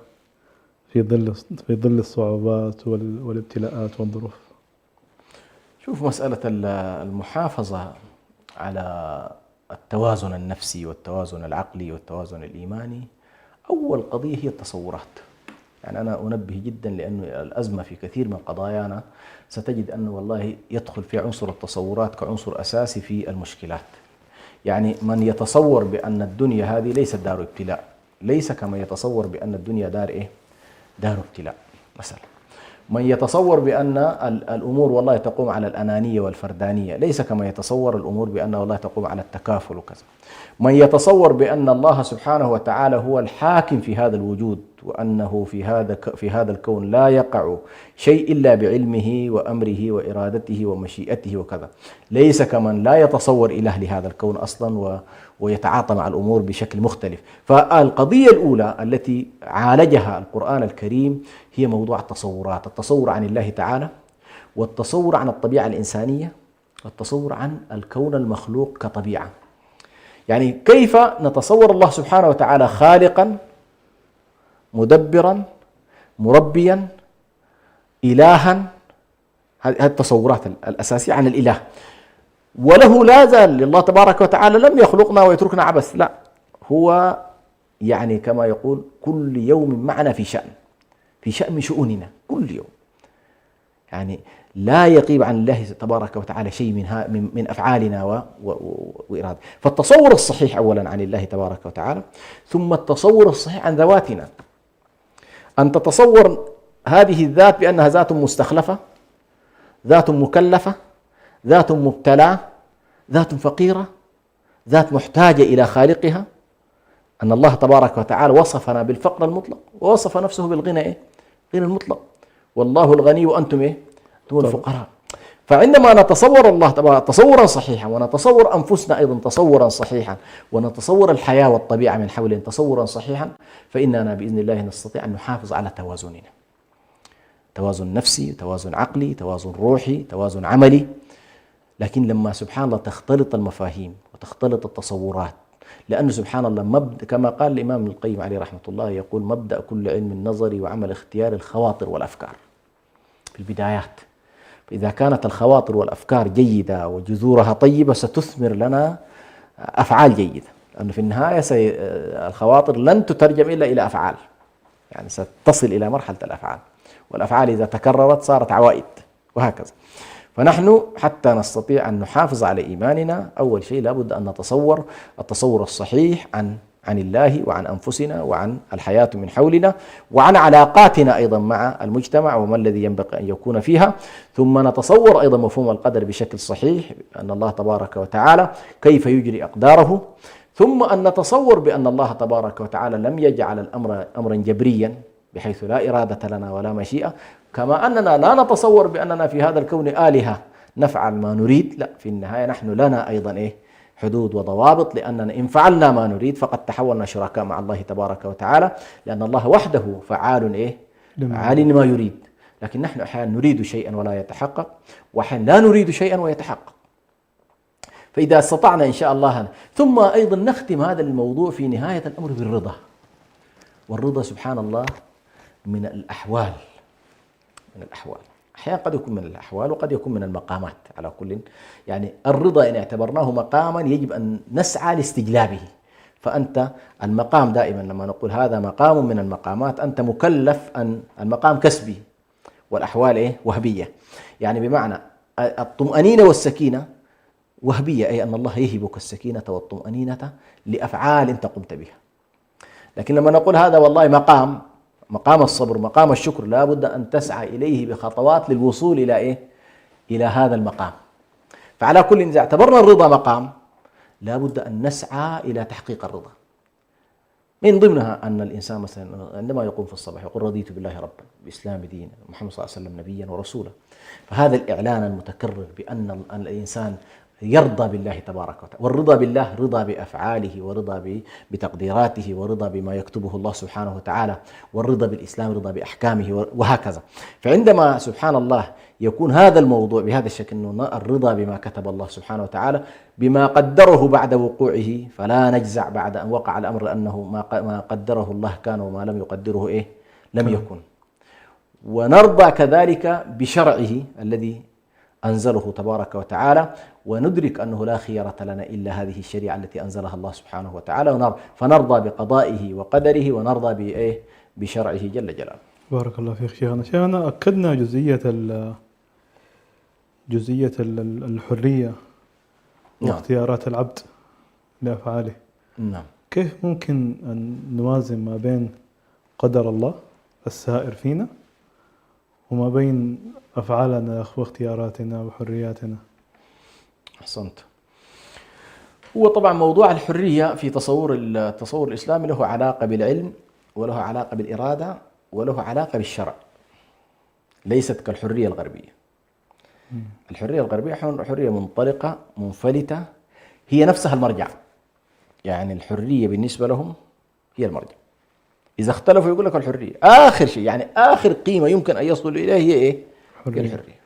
في ظل الصعوبات والابتلاءات والظروف؟ شوف، مسألة المحافظة على التوازن النفسي والتوازن العقلي والتوازن الإيماني، أول قضية هي التصورات. يعني أنا أنبه جدا، لأن الأزمة في كثير من قضايانا ستجد أنه والله يدخل في عنصر التصورات كعنصر أساسي في المشكلات. يعني من يتصور بأن الدنيا هذه ليست دار ابتلاء، ليس كما يتصور بأن الدنيا دار إيه؟ دار ابتلاء. مثلا من يتصور بأن الأمور والله تقوم على الأنانية والفردانية، ليس كما يتصور الأمور بأن والله تقوم على التكافل وكذا. من يتصور بأن الله سبحانه وتعالى هو الحاكم في هذا الوجود، وأنه في هذا الكون لا يقع شيء إلا بعلمه وأمره وإرادته ومشيئته وكذا، ليس كمن لا يتصور إله لهذا الكون أصلا ويتعاطى مع الأمور بشكل مختلف. فالقضية الأولى التي عالجها القرآن الكريم هي موضوع التصورات، التصور عن الله تعالى، والتصور عن الطبيعة الإنسانية، والتصور عن الكون المخلوق كطبيعة. يعني كيف نتصور الله سبحانه وتعالى خالقا مدبرا مربيا إلها، هذه التصورات الأساسية عن الإله. وله لا زال لله تبارك وتعالى لم يخلقنا ويتركنا عبث، لا، هو يعني كما يقول كل يوم معنا في شأن من شؤوننا كل يوم. يعني لا يغيب عن الله تبارك وتعالى شيء من أفعالنا وإرادة. فالتصور الصحيح أولا عن الله تبارك وتعالى، ثم التصور الصحيح عن ذواتنا. أن تتصور هذه الذات بأنها ذات مستخلفة، ذات مكلفة، ذات مبتلاه، ذات فقيرة، ذات محتاجة إلى خالقها. أن الله تبارك وتعالى وصفنا بالفقر المطلق، ووصف نفسه بالغنى غنى المطلق. والله الغني وأنتم أنتم الفقراء. فعندما نتصور الله تبارك تصورا صحيحا، ونتصور أنفسنا أيضا تصورا صحيحا، ونتصور الحياة والطبيعة من حولنا تصورا صحيحا، فإننا بإذن الله نستطيع أن نحافظ على توازننا، توازن نفسي، توازن عقلي، توازن روحي، توازن عملي. لكن لما سبحان الله تختلط المفاهيم وتختلط التصورات، لأنه سبحان الله كما قال الإمام ابن القيم عليه رحمة الله، يقول مبدأ كل علم نظري وعمل اختيار الخواطر والأفكار في البدايات. فإذا كانت الخواطر والأفكار جيدة وجذورها طيبة ستثمر لنا أفعال جيدة، لأنه في النهاية الخواطر لن تترجم إلا إلى أفعال، يعني ستصل إلى مرحلة الأفعال، والأفعال إذا تكررت صارت عوائد، وهكذا. فنحن حتى نستطيع أن نحافظ على إيماننا أول شيء لابد أن نتصور التصور الصحيح عن الله وعن أنفسنا وعن الحياة من حولنا، وعن علاقاتنا أيضا مع المجتمع وما الذي ينبغي أن يكون فيها. ثم نتصور أيضا مفهوم القدر بشكل صحيح، أن الله تبارك وتعالى كيف يجري أقداره. ثم أن نتصور بأن الله تبارك وتعالى لم يجعل الأمر أمرا جبريا بحيث لا إرادة لنا ولا مشيئة، كما أننا لا نتصور بأننا في هذا الكون آلهة نفعل ما نريد، لا، في النهاية نحن لنا أيضا حدود وضوابط، لأننا إن فعلنا ما نريد فقد تحولنا شركاء مع الله تبارك وتعالى، لأن الله وحده فعال فعال لما يريد. لكن نحن أحيانا نريد شيئا ولا يتحقق، وأحيانا لا نريد شيئا ويتحقق. فإذا استطعنا إن شاء الله. ثم أيضا نختم هذا الموضوع في نهاية الأمر بالرضا. والرضا سبحان الله من الأحوال، أحيانا قد يكون من الأحوال وقد يكون من المقامات. على كل يعني الرضا إن اعتبرناه مقاما يجب أن نسعى لاستجلابه. فأنت المقام دائما لما نقول هذا مقام من المقامات، أنت مكلف أن المقام كسبي والأحوال وهبية. يعني بمعنى الطمأنينة والسكينة وهبية، أي أن الله يهبك السكينة والطمأنينة لأفعال أنت قمت بها. لكن لما نقول هذا والله مقام الصبر، مقام الشكر، لا بد أن تسعى إليه بخطوات للوصول إلى هذا المقام. فعلى كل إذا اعتبرنا الرضا مقام لا بد أن نسعى إلى تحقيق الرضا. من ضمنها أن الإنسان مثلا عندما يقوم في الصباح يقول رضيت بالله ربا، بإسلام دينا، محمد صلى الله عليه وسلم نبيا ورسولا. فهذا الإعلان المتكرر بأن الإنسان يرضى بالله تبارك وتعالى. والرضا بالله رضا بأفعاله، ورضا بتقديراته، ورضا بما يكتبه الله سبحانه وتعالى، والرضا بالإسلام رضا بأحكامه، وهكذا. فعندما سبحان الله يكون هذا الموضوع بهذا الشكل، أنه الرضا بما كتب الله سبحانه وتعالى، بما قدره بعد وقوعه، فلا نجزع بعد أن وقع الأمر أنه ما قدره الله كان، وما لم يقدره لم يكن. ونرضى كذلك بشرعه الذي أنزله تبارك وتعالى، وندرك أنه لا خيرة لنا إلا هذه الشريعة التي أنزلها الله سبحانه وتعالى، فنرضى بقضائه وقدره، ونرضى بشرعه جل جلاله. بارك الله فيك شيخنا. شيخنا أكدنا جزئية الحرية واختيارات العبد لأفعاله. نعم. كيف ممكن أن نوازن ما بين قدر الله السائر فينا وما بين أفعالنا واختياراتنا وحرياتنا؟ أحسنت. هو طبعا موضوع الحرية في التصور الإسلامي له علاقة بالعلم، وله علاقة بالإرادة، وله علاقة بالشرع، ليست كالحرية الغربية. الحرية الغربية حرية منطلقة منفلتة، هي نفسها المرجع. يعني الحرية بالنسبة لهم هي المرجع. إذا اختلفوا يقول لك الحرية آخر شيء، يعني آخر قيمة يمكن أن يصلوا إليها هي هي الحرية.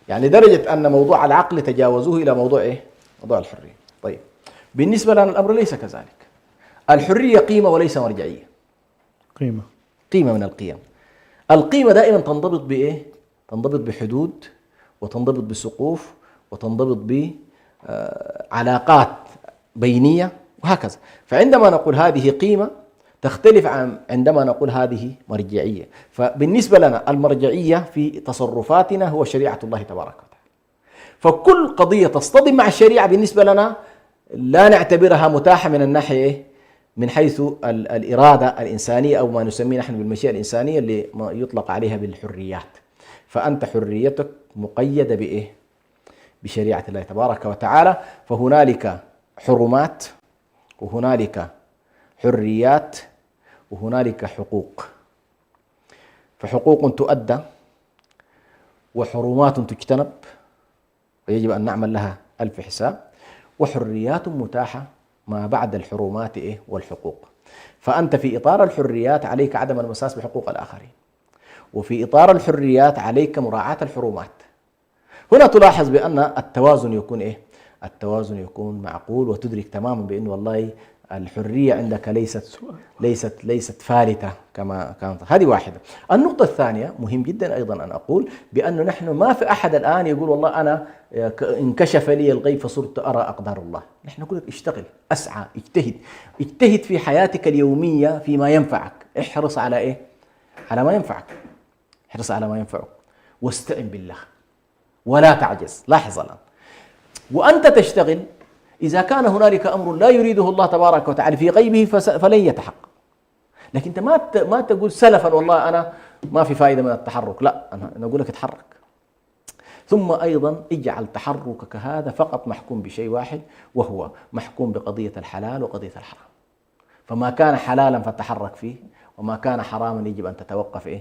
يعني درجة أن موضوع العقل تجاوزوه إلى موضوع موضوع الحرية. طيب بالنسبة لنا الأمر ليس كذلك. الحرية قيمة وليس مرجعية. قيمة من القيم. القيمة دائما تنضبط تنضبط بحدود، وتنضبط بسقوف، وتنضبط بعلاقات بينية، وهكذا. فعندما نقول هذه قيمة تختلف عن عندما نقول هذه مرجعية. فبالنسبة لنا المرجعية في تصرفاتنا هو شريعة الله تبارك وتعالى. فكل قضية تصطدم مع الشريعة بالنسبة لنا لا نعتبرها متاحة من الناحية من حيث الإرادة الإنسانية، أو ما نسميه نحن بالمشيئة الإنسانية اللي يطلق عليها بالحريات. فأنت حريتك مقيدة بشريعة الله تبارك وتعالى. فهنالك حرمات، وهنالك حريات، وهنالك حقوق. فحقوق تؤدى، وحرمات تجتنب، ويجب أن نعمل لها ألف حساب، وحريات متاحة ما بعد الحرمات والحقوق. فأنت في إطار الحريات عليك عدم المساس بحقوق الآخرين، وفي إطار الحريات عليك مراعاة الحرمات. هنا تلاحظ بأن التوازن يكون التوازن يكون معقول، وتدرك تماما بأن والله الحرية عندك ليست فارتة كما كانت. هذه واحدة. النقطة الثانية مهم جدا أيضا أن أقول بأنه نحن ما في أحد الآن يقول والله أنا انكشف لي الغيب فصرت أرى أقدار الله. نحن نقول لك اشتغل، أسعى، اجتهد في حياتك اليومية فيما ينفعك. احرص على على ما ينفعك. احرص على ما ينفعك، واستعن بالله ولا تعجز. لاحظ الآن، وأنت تشتغل، إذا كان هنالك أمر لا يريده الله تبارك وتعالى في غيبه فلن يتحقق. لكن أنت ما تقول سلفا والله أنا ما في فائدة من التحرك. لا، أنا أقول لك اتحرك. ثم أيضا اجعل تحركك هذا فقط محكوم بشيء واحد، وهو محكوم بقضية الحلال وقضية الحرام. فما كان حلالا فتحرك فيه، وما كان حراما يجب أن تتوقف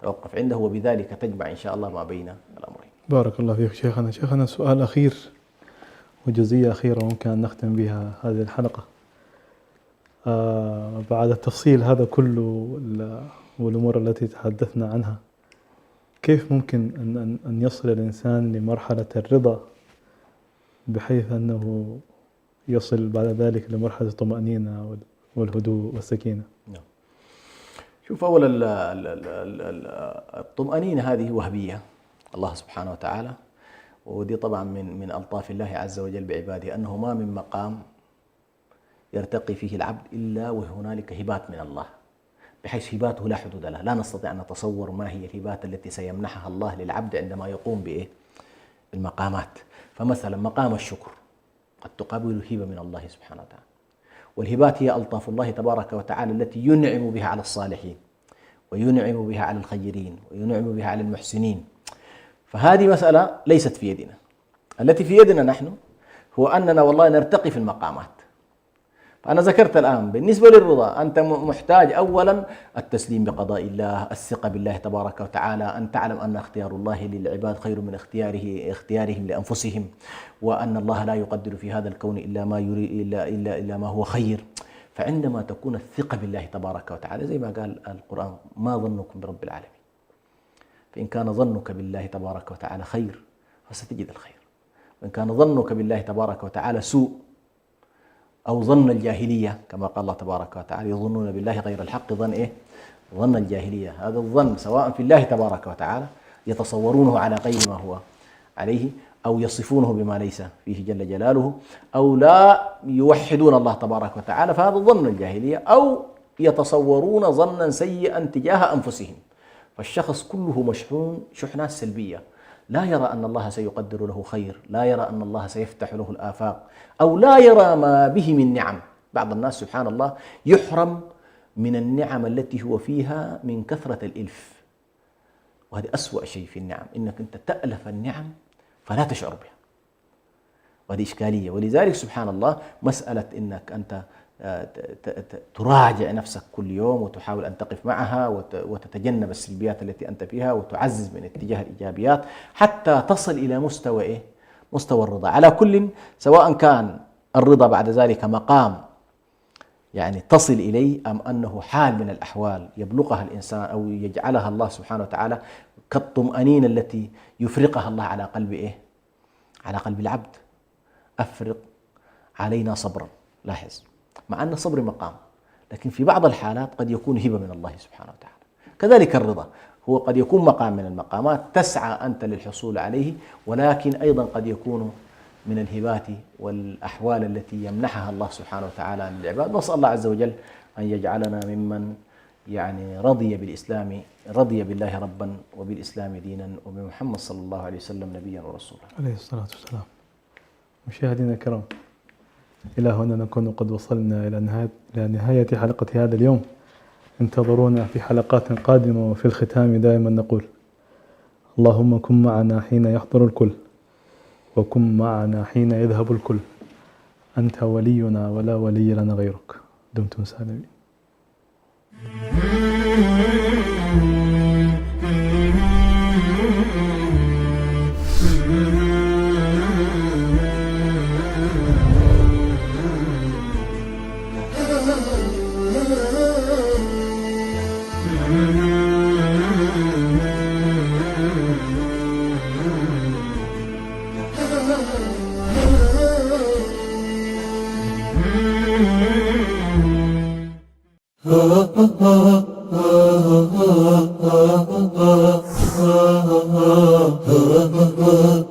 توقف عنده، وبذلك تجمع إن شاء الله ما بين الأمرين. بارك الله فيك شيخنا. شيخنا سؤال أخير وجزئية أخيرة ممكن أن نختم بها هذه الحلقة. بعد التفصيل هذا كله والأمور التي تحدثنا عنها، كيف ممكن أن يصل الإنسان لمرحلة الرضا بحيث أنه يصل بعد ذلك لمرحلة الطمأنينة والهدوء والسكينة؟ شوف، أولا الطمأنينة هذه وهبية الله سبحانه وتعالى، ودي طبعا من ألطاف الله عز وجل بعباده، أنه ما من مقام يرتقي فيه العبد إلا وهنالك هبات من الله، بحيث هباته لا حدود لها. لا نستطيع أن نتصور ما هي الهبات التي سيمنحها الله للعبد عندما يقوم بالمقامات. فمثلا مقام الشكر قد تقابل الهبة من الله سبحانه وتعالى، والهبات هي ألطاف الله تبارك وتعالى التي ينعم بها على الصالحين، وينعم بها على الخيرين، وينعم بها على المحسنين. فهذه مسألة ليست في يدنا. التي في يدنا نحن هو أننا والله نرتقي في المقامات. فأنا ذكرت الآن بالنسبة للرضا أنت محتاج أولا التسليم بقضاء الله، الثقة بالله تبارك وتعالى، أن تعلم أن اختيار الله للعباد خير من اختيارهم لأنفسهم، وأن الله لا يقدر في هذا الكون إلا ما يريد إلا ما هو خير. فعندما تكون الثقة بالله تبارك وتعالى زي ما قال القرآن: ما ظنكم برب العالمين، فإن كان ظنك بالله تبارك وتعالى خير فستجد الخير، وإن كان ظنك بالله تبارك وتعالى سوء أو ظن الجاهلية كما قال الله تبارك وتعالى: يظنون بالله غير الحق ظن الجاهلية. هذا الظن سواء في الله تبارك وتعالى يتصورونه على غير ما هو عليه، أو يصفونه بما ليس فيه جل جلاله، أو لا يوحدون الله تبارك وتعالى، فهذا ظن الجاهلية، أو يتصورون ظنا سيئا تجاه أنفسهم. فالشخص كله مشحون شحنات سلبية، لا يرى أن الله سيقدر له خير، لا يرى أن الله سيفتح له الآفاق، أو لا يرى ما به من نعم. بعض الناس سبحان الله يحرم من النعم التي هو فيها من كثرة الإلف، وهذه أسوأ شيء في النعم، إنك أنت تألف النعم فلا تشعر بها، وهذه إشكالية. ولذلك سبحان الله مسألة إنك أنت تراجع نفسك كل يوم وتحاول أن تقف معها وتتجنب السلبيات التي أنت فيها وتعزز من اتجاه الإيجابيات حتى تصل إلى مستوى الرضا. على كل، سواء كان الرضا بعد ذلك مقام يعني تصل إليه، أم أنه حال من الأحوال يبلغها الإنسان أو يجعلها الله سبحانه وتعالى كالطمأنينة التي يفرقها الله على قلب العبد. أفرق علينا صبرا. لاحظ، مع أن الصبر مقام، لكن في بعض الحالات قد يكون هبة من الله سبحانه وتعالى. كذلك الرضا هو قد يكون مقام من المقامات تسعى أنت للحصول عليه، ولكن أيضا قد يكون من الهبات والأحوال التي يمنحها الله سبحانه وتعالى للعباد. نسأل الله عز وجل أن يجعلنا ممن يعني رضي بالله ربا وبالإسلام دينا وبمحمد صلى الله عليه وسلم نبيا ورسولا عليه الصلاة والسلام. مشاهدينا الكرام، إلى هنا نكون قد وصلنا إلى نهاية حلقة هذا اليوم. انتظرونا في حلقات قادمة، وفي الختام دائما نقول: اللهم كن معنا حين يحضر الكل، وكن معنا حين يذهب الكل. أنت ولينا ولا ولي لنا غيرك. دمتم سالمين. ha ha ha